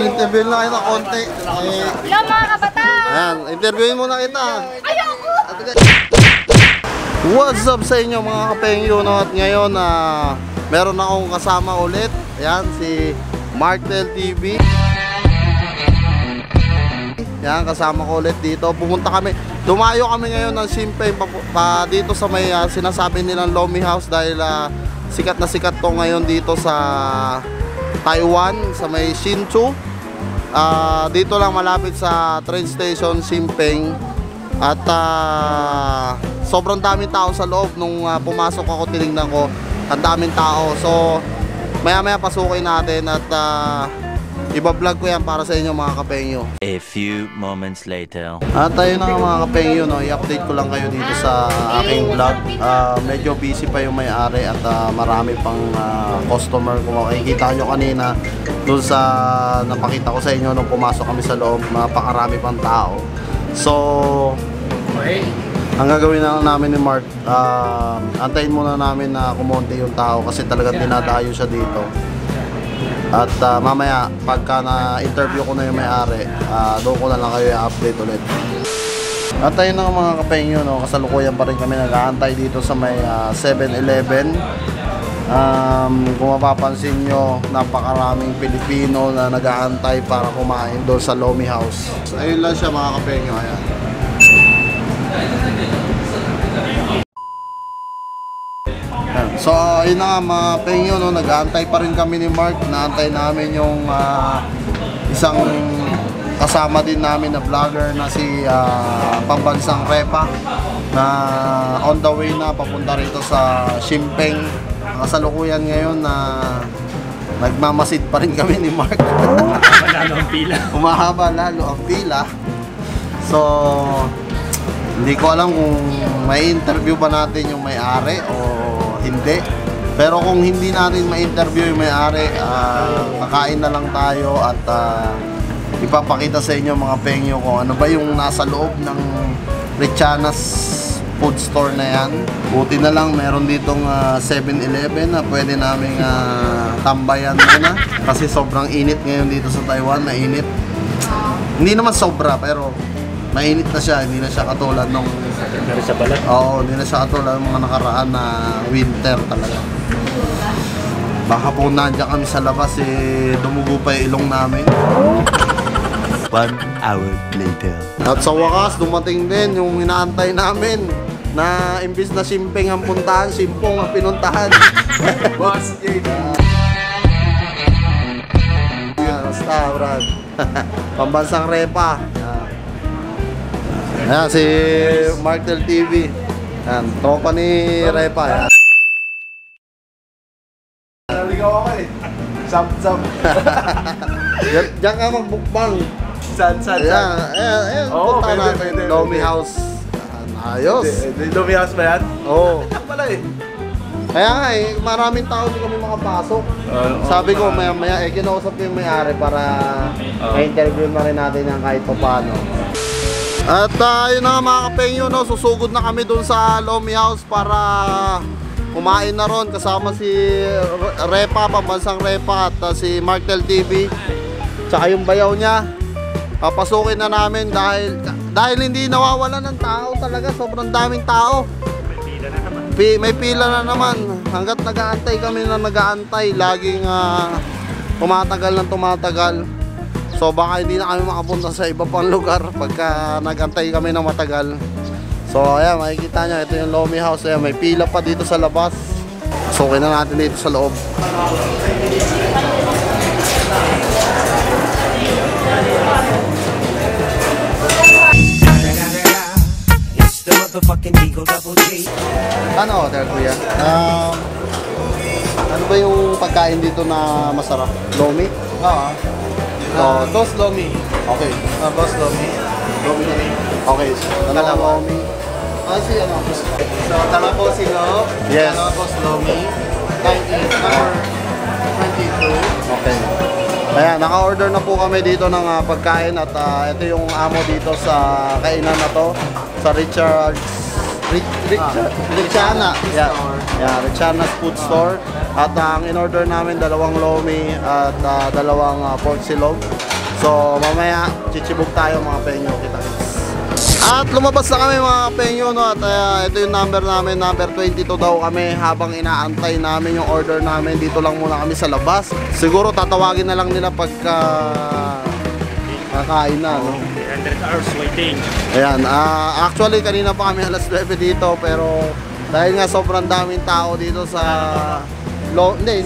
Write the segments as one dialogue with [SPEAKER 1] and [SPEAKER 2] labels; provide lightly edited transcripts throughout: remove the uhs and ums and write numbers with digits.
[SPEAKER 1] interviewin lang kita konti.
[SPEAKER 2] Hello mga kabataan!
[SPEAKER 1] Ayan, interviewin muna kita.
[SPEAKER 2] Ayoko!
[SPEAKER 1] What's up sa inyo mga kapengyo, no? At ngayon, meron akong kasama ulit. Ayan, si Martel TV. Ayan, kasama ko ulit dito. Pumunta kami, dumayo kami ngayon ng Simpeng dito sa may sinasabi nilang Lomi House dahil sikat na sikat to ngayon dito sa Taiwan, sa may Hsinchu. Dito lang malapit sa train station Simpeng. At sobrang daming tao sa loob. Nung pumasok ako, tinignan ko, ang daming tao. So maya maya pasukin natin at iba-vlog ko yan para sa inyo mga kapengyo.
[SPEAKER 3] A few moments later.
[SPEAKER 1] At tayo na mga kapengyo, no? I-update ko lang kayo dito sa aking vlog. Medyo busy pa yung may-ari at marami pang customer. Kung makikita nyo kanina doon sa napakita ko sa inyo nung pumasok kami sa loob, napakarami pang tao. So ang gagawin na lang namin ni Mark, antayin muna namin na kumonti yung tao kasi talagang dinadayo siya dito. At mamaya pagka na-interview ko na yung may-ari, doon ko na lang kayo i-update ulit. At tayo na mga kapengyo, no? Kasalukuyan pa rin kami nag-aantay dito sa may 7-Eleven. Kung mapapansin nyo, napakaraming Pilipino na nag-aantay para kumain doon sa Lomi House. Ayun lang siya mga kapengyo, ayan. So ayun na nga mga pengyo, no? Nag-aantay pa rin kami ni Mark. Naantay namin yung isang kasama din namin na vlogger na si Pambansang Repa na on the way na papunta rito sa Simpeng. Kasalukuyan ngayon na nagmamasid pa rin kami ni Mark.
[SPEAKER 4] Lalo ang pila.
[SPEAKER 1] Umahaba lalo ang pila. So hindi ko alam kung may interview ba natin yung may-ari o hindi. Pero kung hindi natin ma-interview yung may-ari, kakain na lang tayo at ipapakita sa inyo mga pengyo kung ano ba yung nasa loob ng Richana's food store na yan. Buti na lang meron ditong 7-Eleven na pwede naming tambayan muna kasi sobrang init ngayon dito sa Taiwan. Mainit. Hindi naman sobra pero mainit na siya, hindi na siya katulad nung Oo, hindi na siya katulad ng mga nakaraan na winter talaga. Baka po nandiyan kami sa labas dumugo pa yung ilong namin.
[SPEAKER 3] 1 hour later.
[SPEAKER 1] At sa wakas, dumating din yung inaantay namin na imbis na Simpeng ang puntahan, Simpong ang pinuntahan.
[SPEAKER 4] Boss JD.
[SPEAKER 1] Basta, Brad. Pambansang Repa. Ayan, si Martel TV. Ayan, tropa ni Repa. Ayan.
[SPEAKER 4] Naligaw ako Sab.
[SPEAKER 1] Diyan ka magbukbang.
[SPEAKER 4] San?
[SPEAKER 1] Ayan,
[SPEAKER 4] Oo,
[SPEAKER 1] punta natin.
[SPEAKER 4] pwede.
[SPEAKER 1] Lomi House. Ayos.
[SPEAKER 4] Lomi House ba yan?
[SPEAKER 1] Oo.
[SPEAKER 4] Yan pala
[SPEAKER 1] Kaya nga maraming tao hindi kami makapasok. Sabi ko maya kinausap ko yung may-ari para ma-interview na rin natin yan kahit pa paano. At yun na mga kapengyo, no? Susugod na kami dun sa Lomi House para kumain na ron kasama si Repa, Pambansang Repa at si Martel TV tsaka yung bayaw niya. Papasukin na namin dahil hindi nawawalan ng tao talaga, sobrang daming tao. May pila na naman. Hanggat nag-aantay kami na nag-aantay, laging tumatagal ng tumatagal. So baka hindi na kami makapunta sa iba pang lugar pagka nag-antay kami ng matagal. So ayan, makikita nyo, ito yung Lomi House. Ayan, may pila pa dito sa labas. Pasukin na natin dito sa loob. Ano order kuya? Ano ba yung pagkain dito na masarap? Lomi?
[SPEAKER 4] Oo. Boss Lomi.
[SPEAKER 1] Okay.
[SPEAKER 4] Boss Lomi.
[SPEAKER 1] Lomi na rin. Okay. Dalawa Lomi.
[SPEAKER 4] Si ano? So, tama po si Lo.
[SPEAKER 1] Yes.
[SPEAKER 4] Boss Lomi. 19 number 22.
[SPEAKER 1] Okay. Ayan, naka-order na po kami dito ng pagkain at ito yung amo dito sa kainan na to, sa Richana. Yeah, Richana's Food Store. At ang in-order namin, 2 lomi at 2 pork silog. So, mamaya, chichibog tayo mga penyo. Kita guys. At lumabas na kami mga penyo, no? At ito yung number namin, number 22 daw kami. Habang inaantay namin yung order namin, dito lang muna kami sa labas. Siguro tatawagin na lang nila pagka kakain na, no?
[SPEAKER 5] 100 hours waiting.
[SPEAKER 1] Ayan, actually kanina pa kami alas 9 dito, pero dahil nga sobrang daming tao dito sa hindi.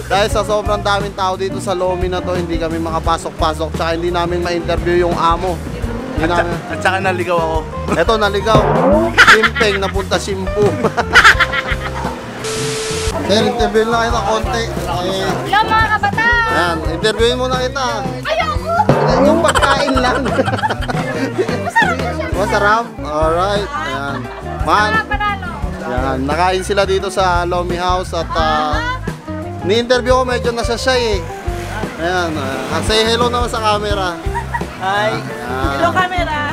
[SPEAKER 1] Dahil sa sobrang daming tao dito sa Lomi na to, hindi kami makapasok-pasok, tsaka hindi namin ma-interview yung amo.
[SPEAKER 4] At saka naligaw ako.
[SPEAKER 1] Eto, naligaw. Simpeng, napunta Simpu. Sir, interview na kayo ng konti.
[SPEAKER 2] Hello mga kabataan!
[SPEAKER 1] Ayan, interviewin muna kita.
[SPEAKER 2] Ayoko!
[SPEAKER 1] Yung pagkain lang.
[SPEAKER 2] Masarap na siya!
[SPEAKER 1] Masarap? Alright. Ayan. Man,
[SPEAKER 2] Mga panalo!
[SPEAKER 1] ayan. Nakain sila dito sa Lomi House at ni-interview ko medyo nasasay eh. Ayan. Say hello naman sa camera.
[SPEAKER 4] Hi.
[SPEAKER 1] Hello,
[SPEAKER 6] camera.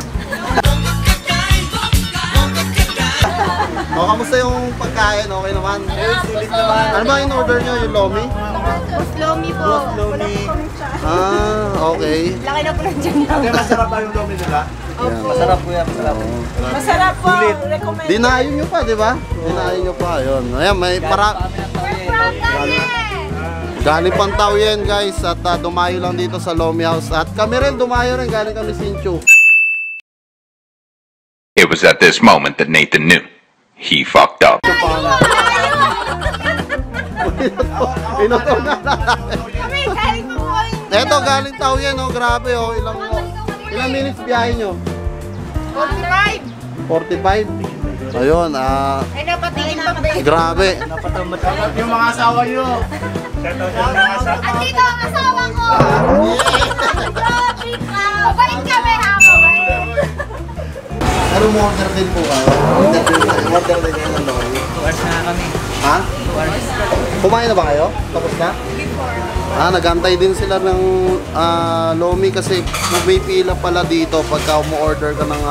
[SPEAKER 1] O, kamusta yung pagkain? Okay naman?
[SPEAKER 4] Sulit naman.
[SPEAKER 1] Ano ba yung order nyo? Yung Lomi?
[SPEAKER 2] Lomi po.
[SPEAKER 4] Lomi.
[SPEAKER 1] Okay.
[SPEAKER 2] Laki na po ng dyan
[SPEAKER 4] Kaya masarap ba yung lomi nila?
[SPEAKER 1] Ayan.
[SPEAKER 4] Masarap po yan, masarap.
[SPEAKER 6] Masarap po. Recommend.
[SPEAKER 1] Dinayo nyo pa, di ba? Dinayo nyo pa. Yun. Ayan, may para... Galing Pantawyen guys at dumayo lang dito sa Lomi House. At kami rin dumayo rin, galing kami Sinchu.
[SPEAKER 7] It was at this moment that Nathan knew. He fucked up.
[SPEAKER 1] Inuto na.
[SPEAKER 2] Kami, galing po po.
[SPEAKER 1] Eto, galing Tawyen, oh. Grabe, oh. Ilang minutes biyahe nyo?
[SPEAKER 2] 45!
[SPEAKER 1] 45. Ayun,
[SPEAKER 2] Ay, napatingin pa ba?
[SPEAKER 1] grabe.
[SPEAKER 4] Masarap yung mga asawa nyo.
[SPEAKER 2] Andito ang asawa ko! Grabe ka! Mabait kami ha, mabait!
[SPEAKER 1] Pero order din po kayo. Order din kayo ng Lomi.
[SPEAKER 6] Wars na kami.
[SPEAKER 1] Ha? Kumain na ba kayo? Tapos na? Nagantay din sila ng Lomi kasi may pila pala dito pagka umu-order ka ng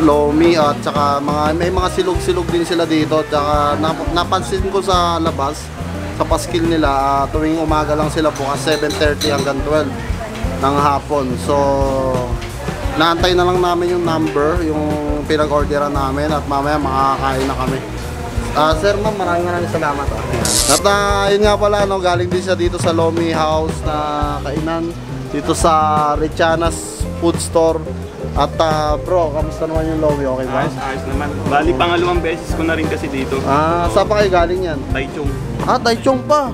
[SPEAKER 1] Lomi at saka may mga silog-silog din sila dito. Tsaka napansin ko sa labas, sa paskil nila, tuwing umaga lang sila bukas 7:30 hanggang 12 ng hapon. So, naantay na lang namin yung number, yung pinag-orderan namin at mamaya makakain na kami. Sir, ma'am, maraming salamat. At yun nga pala, no, galing din siya dito sa Lomi House na kainan, dito sa Richana's Food Store. At bro, kamusta naman yung Lomi? Okay ba?
[SPEAKER 5] Ayos naman. Bali, pangalawang beses ko na rin kasi dito.
[SPEAKER 1] Saan pa kayo galing yan?
[SPEAKER 5] Taichung.
[SPEAKER 1] Taichung pa.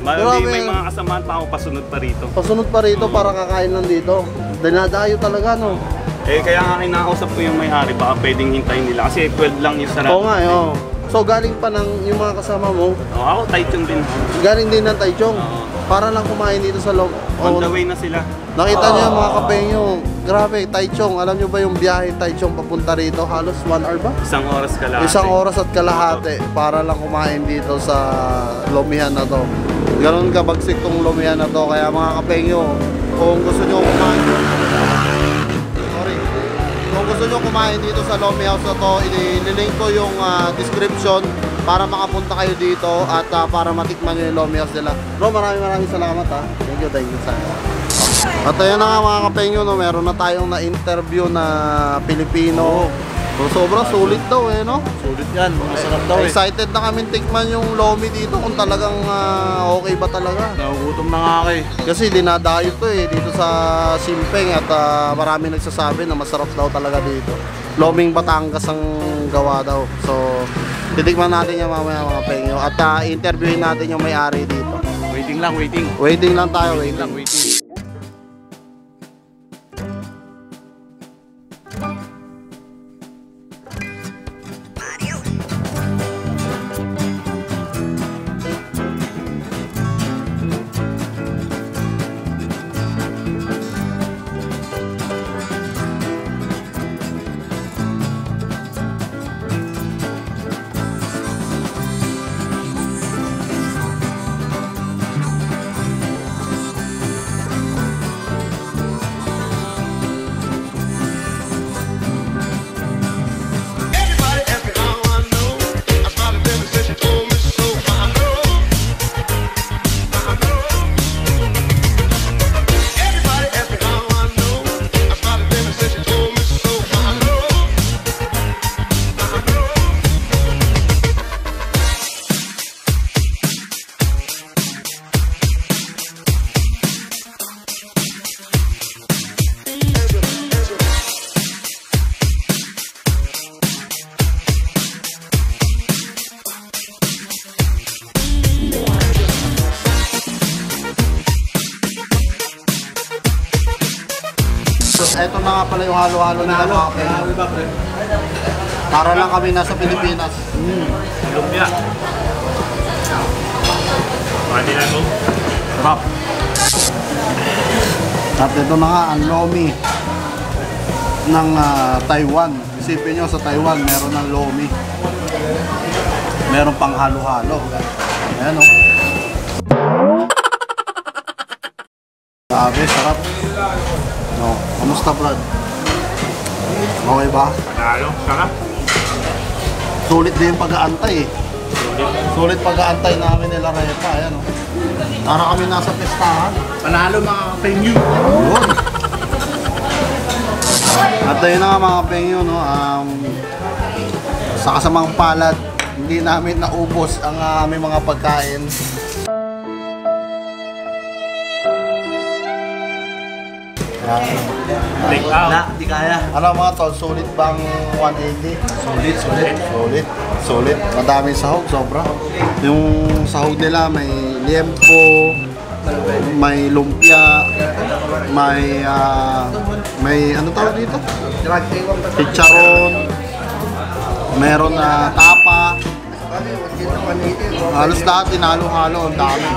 [SPEAKER 5] Bali,
[SPEAKER 1] Grabe.
[SPEAKER 5] may mga kasamahan pa ako pasunod pa rito.
[SPEAKER 1] Pasunod pa rito para kakain lang dito. Dinadayo talaga, no?
[SPEAKER 5] Kaya nga kinakausap ko yung may-ari, baka pwedeng hintayin nila. Kasi 12 lang yung sarap.
[SPEAKER 1] Oo nga, oo. So galing pa ng yung mga kasama mo,
[SPEAKER 5] Ako, Taichung din.
[SPEAKER 1] galing din ng Taichung.
[SPEAKER 5] Oo.
[SPEAKER 1] Para lang kumain dito sa loob.
[SPEAKER 5] On the way na sila.
[SPEAKER 1] Nakita niyo mga kapenyo, grabe, Taichung. Alam niyo ba yung biyahe Taichung papunta rito? Halos 1 hour ba?
[SPEAKER 5] 1 oras ka lang.
[SPEAKER 1] 1 oras at kalahati para lang kumain dito sa Lomihan na to. Ganon kabagsik tong Lomihan na to. Kaya mga kapenyo, kung gusto niyo kumain, kung gusto nyo kumain dito sa Lomi House na to, ililink ko yung description para makapunta kayo dito at para matikman nyo yung Lomi House nila. Bro, maraming salamat ha. Thank you sa At ayun na nga mga kapengyo, no, meron na tayong na-interview na Pilipino. So, sobrang sulit daw eh, no?
[SPEAKER 4] Sulit yan, masarap daw eh.
[SPEAKER 1] Excited na kami tikman yung Lomi dito kung talagang okay ba talaga.
[SPEAKER 4] Nagugutom na nga ako eh.
[SPEAKER 1] Kasi dinadayo to eh dito sa Simpeng at marami nagsasabi na masarap daw talaga dito. Loming Batangas ang gawa daw. So, titikman natin yung mamaya mga pengyo at interviewin natin yung may-ari dito.
[SPEAKER 4] Waiting lang, waiting.
[SPEAKER 1] Waiting lang tayo, waiting. Ito na nga pala yung halo-halo nila mga kapengyo. Para lang kami nasa Pilipinas.
[SPEAKER 5] Lumpia. Pwede na ito. Sarap.
[SPEAKER 1] At ito na nga ang lomi ng Taiwan. Isipin nyo sa Taiwan meron ng lomi. Meron pang halo-halo. Ayan o. Sabi, sarap. No, kamusta Brad? Okay ba?
[SPEAKER 5] Panalo. Sarap.
[SPEAKER 1] Sulit din yung pag-aantay eh. Sulit pag-aantay namin nila Repa. Ayan o. Para kami nasa pestahan.
[SPEAKER 5] Panalo mga kapengyo.
[SPEAKER 1] Yun. At ayun na nga mga kapengyo, no? Sa kasamang palad, hindi namin naubos ang aming mga pagkain.
[SPEAKER 5] Take out.
[SPEAKER 6] Di kaya.
[SPEAKER 1] Ano mga tol, sulit bang 180? Sulit. Madaming sahog, sobra. Yung sahog nila may liempo, may lumpia, may ano tawag dito? Chicharon, meron na tapa. Halos lahat tinalo-halo, ang dami.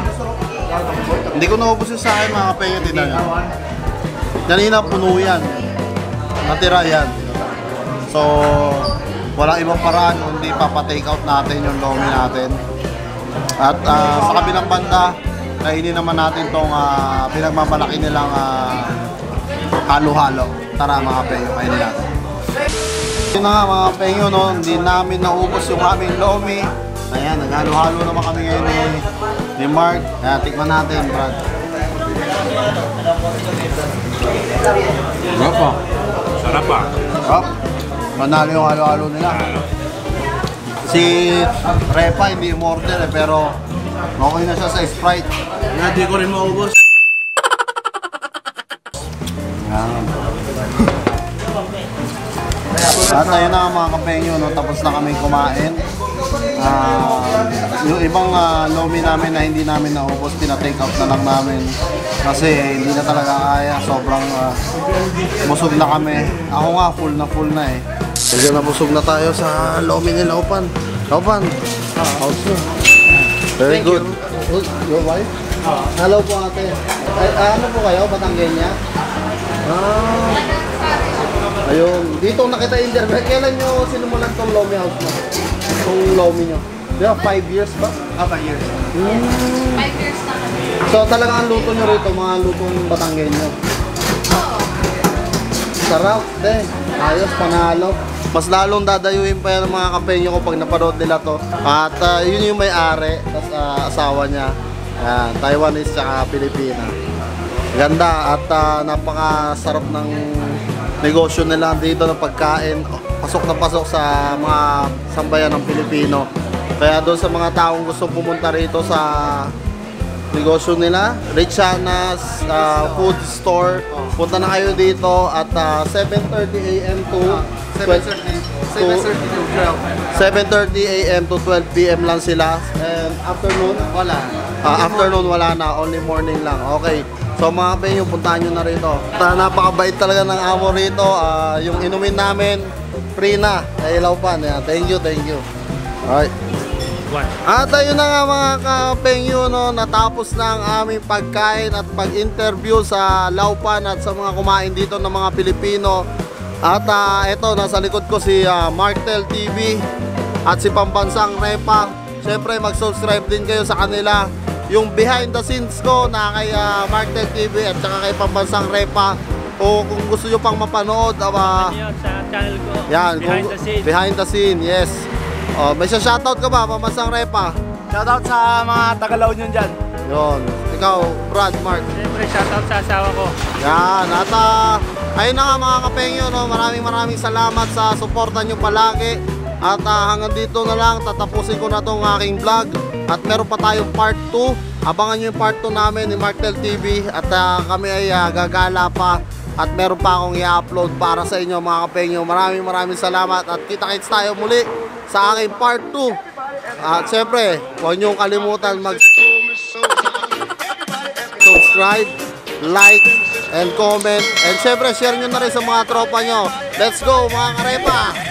[SPEAKER 1] Hindi ko naubos yung sa akin mga kapengyo, tignan nyo. Kanina puno yan. Natira yan. So, walang ibang paraan kundi papatake out natin yung lomi natin. At sa kabilang banda, kainin naman natin itong pinagmamalaki nilang halo-halo. Tara mga kapengyo, kainin natin. Yun na nga mga kapengyo, no? Hindi namin naubos yung aming lomi. Ayan, naghalo-halo naman kami ngayon ni Mark. Kaya tikman natin, Brad. Sarap pa.
[SPEAKER 5] Sarap pa.
[SPEAKER 1] Sarap. Manalo yung halo-halo nila. Si Repa hindi umorder eh, pero okay na siya sa Sprite.
[SPEAKER 4] Hindi ko rin maubos.
[SPEAKER 1] Yan. At ayun na mga kapengyo, no? Tapos na kami kumain. Yung ibang lomi namin na hindi namin naubos, pinatake out na lang namin. Kasi hindi na talaga kaya, sobrang busog na kami. Ako nga, full na eh. Kasi nabusog na tayo sa lomi ni Laupan. Laupan, how's you? Very good. Your wife? Hello po ate. Ano po kayo? Batanggenya? Ayun, dito nakita interview. Kailan nyo sinumulan tong lomi house mo? Itong lomi nyo? Yeah, 5 years ba?
[SPEAKER 4] 5 years.
[SPEAKER 2] 5 years na kami.
[SPEAKER 1] So talaga ang luto nyo rito, mga lutong Batanggenyo. Sarap, din. Ayos, panalo. Mas lalong dadayuhin pa yan ng mga kapengyo ko pag napanood nila to. At yun yung may-ari, tapos asawa niya. Ayan, Taiwanese tsaka Pilipina. Ganda at napakasarap ng negosyo nila dito ng pagkain. Pasok na pasok sa mga sambayan ng Pilipino. Kaya doon sa mga taong gusto pumunta rito sa negosyo nila, Richana's Food Store, punta na kayo dito at 7:30 AM to 7:30 AM to 12 PM lang sila. And afternoon, wala. Afternoon wala na, only morning lang. Okay. So mga kapengyo, puntahan nyo na rito. Napakabait talaga ng amo rito. Yung inumin namin, free na. Ilaw pa. Thank you. Alright. At ayun na nga mga kapengyo, no, natapos na ang aming pagkain at pag-interview sa Laupan at sa mga kumain dito ng mga Pilipino. At eto, nasa likod ko si Martel TV at si Pambansang Repa. Siyempre mag-subscribe din kayo sa kanila. Yung behind the scenes ko na kay Martel TV at saka kay Pambansang Repa. O kung gusto nyo pang mapanood,
[SPEAKER 8] sa channel ko,
[SPEAKER 1] yan,
[SPEAKER 8] behind the scene.
[SPEAKER 1] Yes. May shoutout ka ba, Pambansang Repa?
[SPEAKER 4] Shoutout sa mga Tagalaw nyo dyan.
[SPEAKER 1] Yun. Ikaw, Brad, Mark.
[SPEAKER 8] Siyempre, shoutout sa asawa ko.
[SPEAKER 1] Yan. At ayun na nga mga kapengyo, no? Maraming salamat sa suporta nyo palagi. At hanggang dito na lang, tatapusin ko na tong aking vlog. At meron pa tayong part 2. Abangan nyo yung part 2 namin ni Martel TV. At kami ay gagala pa. At meron pa akong i-upload para sa inyo mga kapengyo. Maraming salamat. At kita-kits tayo muli sa aking part 2. At syempre, huwag nyo kalimutan mag-subscribe, like, and comment. And syempre, share nyo na rin sa mga tropa nyo. Let's go mga karepa!